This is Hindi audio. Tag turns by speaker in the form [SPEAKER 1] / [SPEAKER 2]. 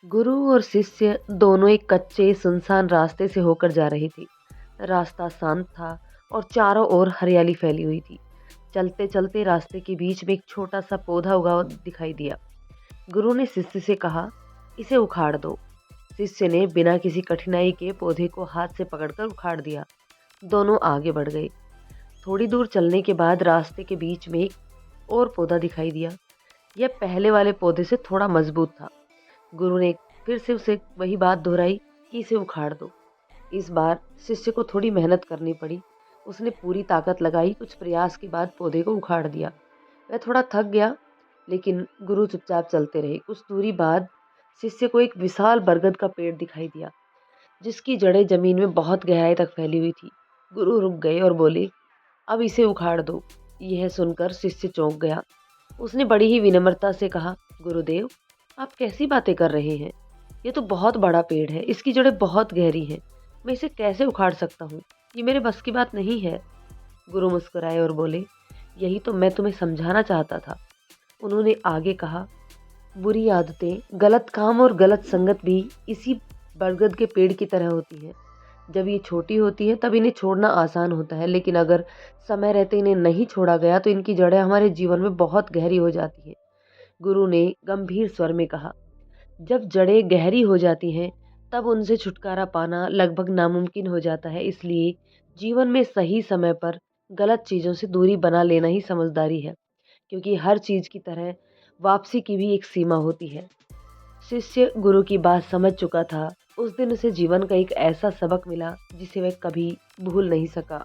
[SPEAKER 1] गुरु और शिष्य दोनों एक कच्चे सुनसान रास्ते से होकर जा रहे थे। रास्ता शांत था और चारों ओर हरियाली फैली हुई थी। चलते चलते रास्ते के बीच में एक छोटा सा पौधा उगा हुआ दिखाई दिया। गुरु ने शिष्य से कहा, इसे उखाड़ दो। शिष्य ने बिना किसी कठिनाई के पौधे को हाथ से पकड़कर उखाड़ दिया। दोनों आगे बढ़ गए। थोड़ी दूर चलने के बाद रास्ते के बीच में एक और पौधा दिखाई दिया। यह पहले वाले पौधे से थोड़ा मजबूत था। गुरु ने फिर से उसे वही बात दोहराई कि इसे उखाड़ दो। इस बार शिष्य को थोड़ी मेहनत करनी पड़ी। उसने पूरी ताकत लगाई। कुछ प्रयास के बाद पौधे को उखाड़ दिया। वह थोड़ा थक गया, लेकिन गुरु चुपचाप चलते रहे। कुछ दूरी बाद शिष्य को एक विशाल बरगद का पेड़ दिखाई दिया, जिसकी जड़ें जमीन में बहुत गहराई तक फैली हुई थी। गुरु रुक गए और बोले, अब इसे उखाड़ दो। यह सुनकर शिष्य चौंक गया। उसने बड़ी ही विनम्रता से कहा, गुरुदेव, आप कैसी बातें कर रहे हैं? ये तो बहुत बड़ा पेड़ है, इसकी जड़ें बहुत गहरी हैं। मैं इसे कैसे उखाड़ सकता हूँ? ये मेरे बस की बात नहीं है। गुरु मुस्कुराए और बोले, यही तो मैं तुम्हें समझाना चाहता था। उन्होंने आगे कहा, बुरी आदतें, गलत काम और गलत संगत भी इसी बरगद के पेड़ की तरह होती है। जब ये छोटी होती है तब इन्हें छोड़ना आसान होता है, लेकिन अगर समय रहते इन्हें नहीं छोड़ा गया तो इनकी जड़ें हमारे जीवन में बहुत गहरी हो जाती हैं। गुरु ने गंभीर स्वर में कहा, जब जड़ें गहरी हो जाती हैं तब उनसे छुटकारा पाना लगभग नामुमकिन हो जाता है। इसलिए जीवन में सही समय पर गलत चीज़ों से दूरी बना लेना ही समझदारी है, क्योंकि हर चीज़ की तरह वापसी की भी एक सीमा होती है। शिष्य गुरु की बात समझ चुका था। उस दिन उसे जीवन का एक ऐसा सबक मिला जिसे वह कभी भूल नहीं सका।